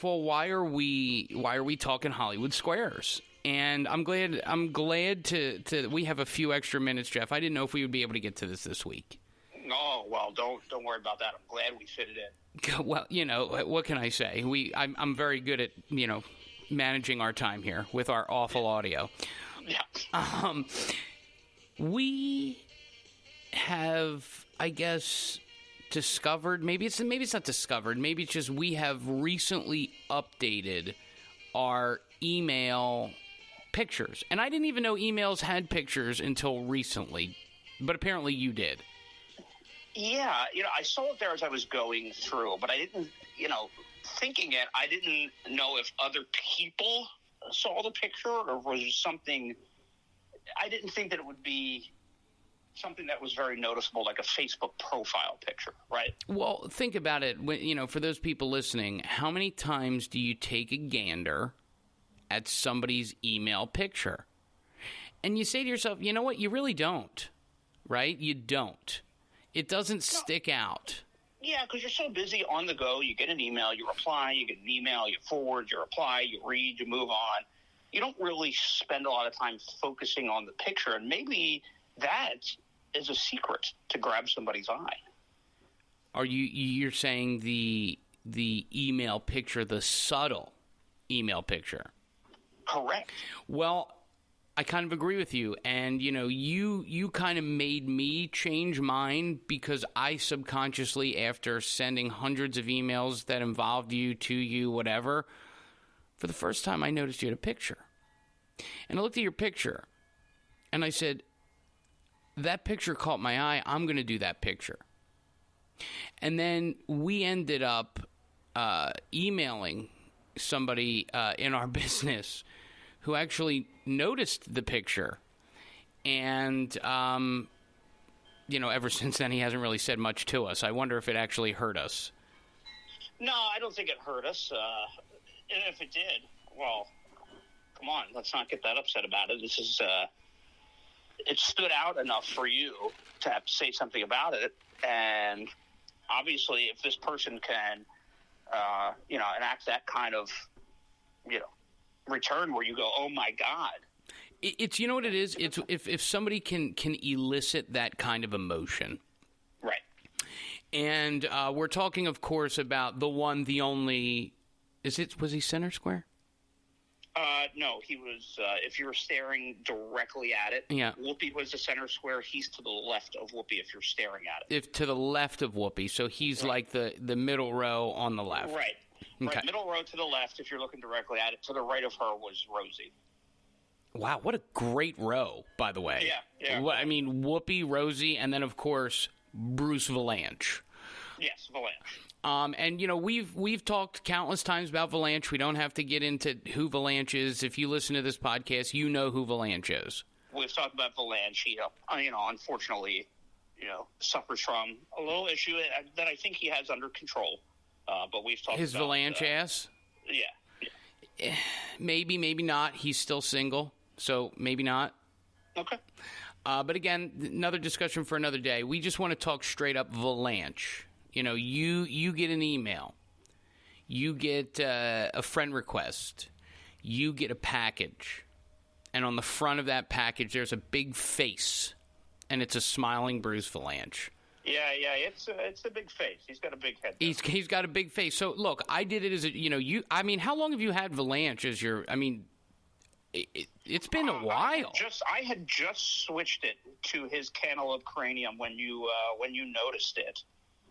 Well, why are we talking Hollywood Squares? And I'm glad to we have a few extra minutes, Jeff. I didn't know if we would be able to get to this week. No, well, don't worry about that. I'm glad we fit it in. Well, what can I say? I'm very good at managing our time here with our awful audio. Yeah. We have, I guess, discovered. Maybe it's not discovered. Maybe it's just we have recently updated our email pictures, and I didn't even know emails had pictures until recently, but apparently you did. Yeah, I saw it there as I was going through, but I didn't, thinking it, I didn't know if other people saw the picture or was it something. I didn't think that it would be something that was very noticeable, like a Facebook profile picture, right? Well, think about it. For those people listening, how many times do you take a gander at somebody's email picture? And you say to yourself, you know what? You really don't, right? You don't. It doesn't stick out. Yeah, because you're so busy on the go. You get an email, you reply, you get an email, you forward, you reply, you read, you move on. You don't really spend a lot of time focusing on the picture, and maybe that is a secret to grab somebody's eye. You're saying the email picture, the subtle email picture? Correct. Well, I kind of agree with you, and you kind of made me change mine because I subconsciously, after sending hundreds of emails that involved you, to you, whatever, for the first time I noticed you had a picture. And I looked at your picture, and I said, that picture caught my eye. I'm going to do that picture. And then we ended up emailing somebody in our business who actually noticed the picture. And, ever since then, he hasn't really said much to us. I wonder if it actually hurt us. No, I don't think it hurt us. And if it did, well, come on, let's not get that upset about it. This is, it stood out enough for you to have to say something about it. And obviously, if this person can, enact that kind of, return where you go, oh my God. It's, what it is? It's if somebody can elicit that kind of emotion. Right. And we're talking, of course, about the one, the only, was he center square? No, he was, if you were staring directly at it, yeah. Whoopi was the center square. He's to the left of Whoopi if you're staring at it. If to the left of Whoopi, so he's right. Like the middle row on the left. Right. Okay. Right, middle row to the left if you're looking directly at it. To the right of her was Rosie. Wow, what a great row, by the way. Yeah. I mean, Whoopi, Rosie, and then, of course, Bruce Vilanch. Yes, Vilanch. And, we've talked countless times about Vilanch. We don't have to get into who Vilanch is. If you listen to this podcast, you know who Vilanch is. We've talked about Vilanch. He, unfortunately, suffers from a little issue that I think he has under control. But we've talked his about... Vilanch ass? Yeah. Maybe, maybe not. He's still single, so maybe not. Okay. But again, another discussion for another day. We just want to talk straight up Vilanch. You get an email. You get a friend request. You get a package. And on the front of that package, there's a big face. And it's a smiling Bruce Vilanch. Yeah, it's a big face. He's got a big head. He's got a big face. So, look, I did it as how long have you had Vilanch as your, it's been a while. I had just switched it to his cantaloupe cranium when you noticed it.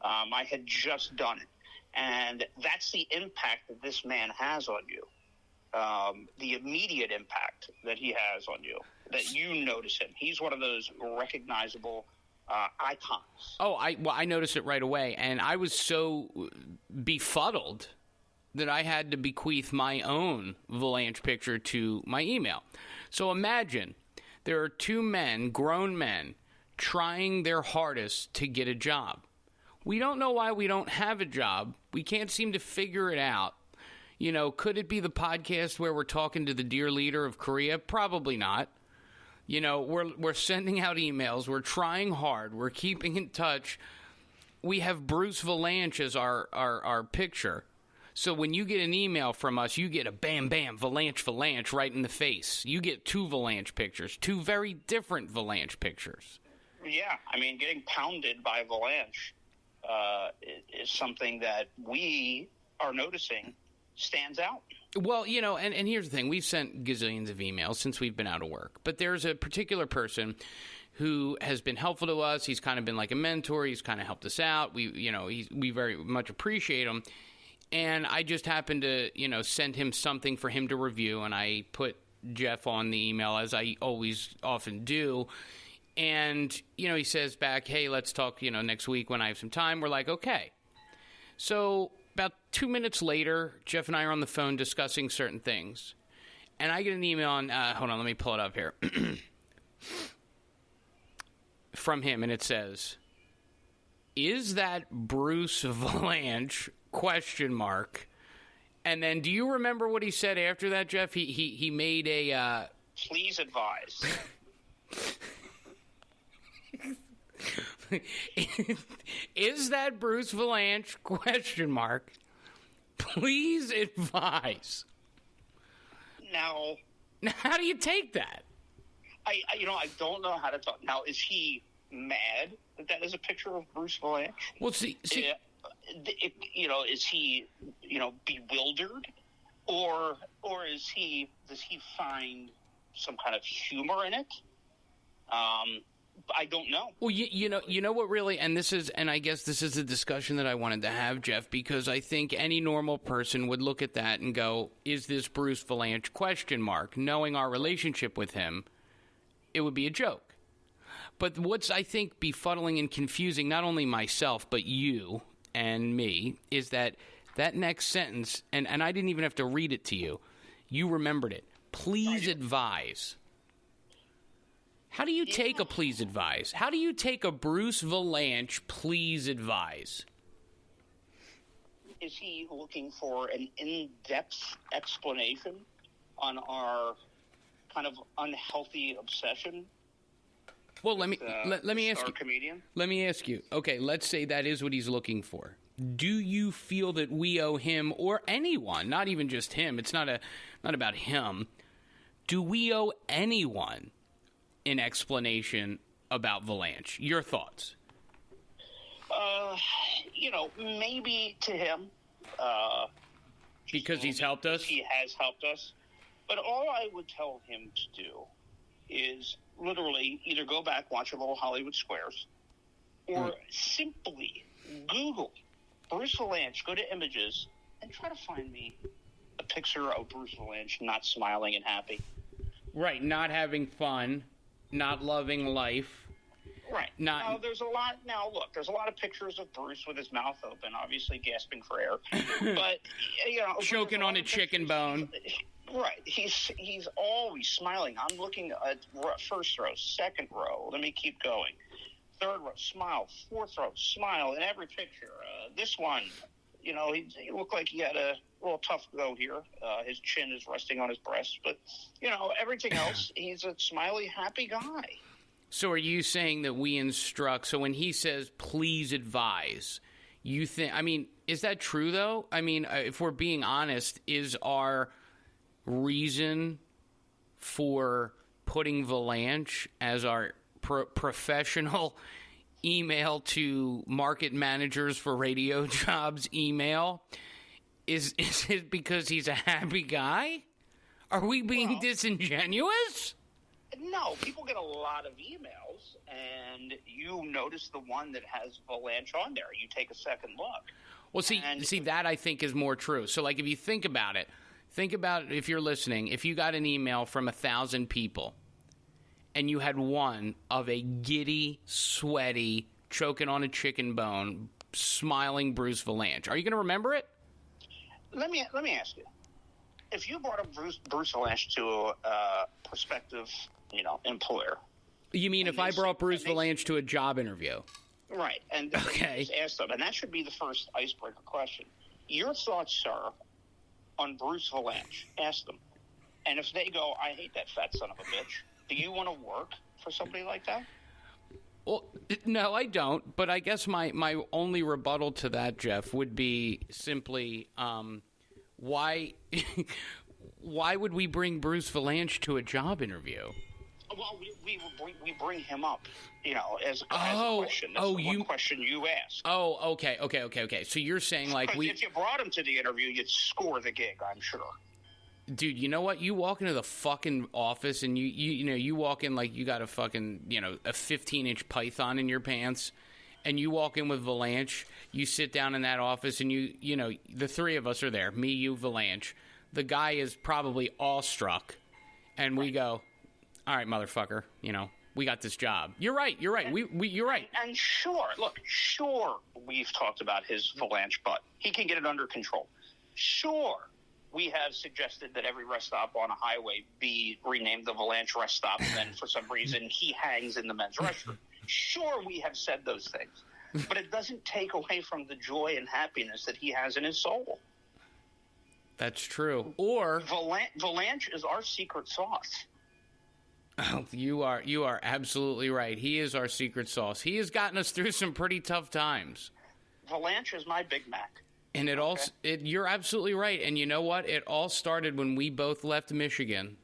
I had just done it. And that's the impact that this man has on you. The immediate impact that he has on you, that you notice him. He's one of those recognizable icons. Oh, I noticed it right away, and I was so befuddled that I had to bequeath my own Vilanch picture to my email. So imagine there are two men, grown men, trying their hardest to get a job. We don't know why we don't have a job. We can't seem to figure it out. Could it be the podcast where we're talking to the dear leader of Korea? Probably not. We're sending out emails. We're trying hard. We're keeping in touch. We have Bruce Vilanch as our picture. So when you get an email from us, you get a bam, bam, Vilanch right in the face. You get 2 Vilanch pictures, 2 very different Vilanch pictures. Yeah, I mean, getting pounded by Vilanch is something that we are noticing stands out. Well, you know, and here's the thing. We've sent gazillions of emails since we've been out of work. But there's a particular person who has been helpful to us. He's kind of been like a mentor. He's kind of helped us out. We very much appreciate him. And I just happened to, send him something for him to review. And I put Jeff on the email, as I always often do. And, he says back, hey, let's talk, next week when I have some time. We're like, okay. So about 2 minutes later, Jeff and I are on the phone discussing certain things. And I get an email on, hold on, let me pull it up here. From him, and it says, is that Bruce Vilanch? ? And then, do you remember what he said after that, Jeff? He made a... Please advise. Is that Bruce Vilanch? ? Please advise. Now, how do you take that? I don't know how to talk. Now, is he mad that is a picture of Bruce Vilanch? Well, see, is he, bewildered, or does he find some kind of humor in it? I don't know. Well, you know what really, and I guess this is a discussion that I wanted to have, Jeff, because I think any normal person would look at that and go, is this Bruce Vilanch ? Knowing our relationship with him, it would be a joke. But what's, I think, befuddling and confusing, not only myself, but you and me, is that next sentence, and I didn't even have to read it to you. You remembered it. Please advise. How do you take a please advise? How do you take a Bruce Vilanch please advise? Is he looking for an in-depth explanation on our kind of unhealthy obsession? Well, let me ask you. Comedian? Let me ask you. Okay, let's say that is what he's looking for. Do you feel that we owe him, or anyone, not even just him, it's not about him, do we owe anyone an explanation about Vilanch? Your thoughts? Maybe to him. Because he's helped us? He has helped us. But all I would tell him to do is literally either go back, watch a little Hollywood Squares, or simply Google Bruce Vilanch, go to images, and try to find me a picture of Bruce Vilanch not smiling and happy. Right, not having fun, not loving life. Right. Now, there's a lot of pictures of Bruce with his mouth open, obviously gasping for air. But, choking on a chicken bone. Right. He's always smiling. I'm looking at first row, second row. Let me keep going. Third row, smile. Fourth row, smile in every picture. This one, he looked like he had a little tough go here. His chin is resting on his breast. But, everything else, he's a smiley, happy guy. So are you saying that we instruct, so when he says, please advise, you think, is that true, though? If we're being honest, is our reason for putting Vilanch as our professional email to market managers for radio jobs email, is it because he's a happy guy? Are we being disingenuous? No, people get a lot of emails, and you notice the one that has Vilanch on there. You take a second look. Well, see, that I think is more true. So, like, if you think about it, if you're listening, if you got an email from 1,000 people, and you had one of a giddy, sweaty, choking on a chicken bone, smiling Bruce Vilanch, are you going to remember it? Let me ask you. If you brought up Bruce Vilanch to a prospective, employer. You mean if I brought Bruce Vilanch to a job interview? Right. And just ask them. And that should be the first icebreaker question. Your thoughts, sir, on Bruce Vilanch. Ask them. And if they go, I hate that fat son of a bitch, do you want to work for somebody like that? Well, no, I don't. But I guess my only rebuttal to that, Jeff, would be simply why why would we bring Bruce Vilanch to a job interview? Well, we bring him up, as a question. That's one question you asked. Oh, okay. So you're saying like if you brought him to the interview, you'd score the gig, I'm sure. Dude, you know what? You walk into the fucking office and you walk in like you got a fucking, a 15-inch python in your pants, and you walk in with Vilanch. You sit down in that office and the three of us are there. Me, you, Vilanch. The guy is probably awestruck, and we go, all right, motherfucker, we got this job. You're right. You're right. You're right. And sure, we've talked about his Vilanch butt. He can get it under control. Sure, we have suggested that every rest stop on a highway be renamed the Vilanch rest stop, and then for some reason he hangs in the men's restroom. Sure, we have said those things, but it doesn't take away from the joy and happiness that he has in his soul. That's true. Or Vilanch is our secret sauce. Oh, you are absolutely right. He is our secret sauce. He has gotten us through some pretty tough times. Vilanch is my Big Mac. And you're absolutely right. And you know what? It all started when we both left Michigan,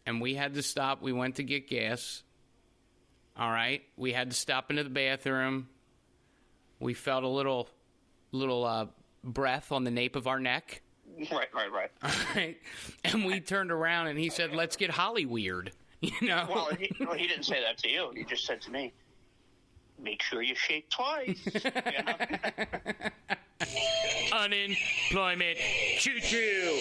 and we had to stop. We went to get gas. All right, we had to stop into the bathroom. We felt a little breath on the nape of our neck. Right. All right, and we turned around and he said, "Let's get Holly weird." Well, he didn't say that to you. He just said to me, "Make sure you shake twice." Unemployment choo-choo.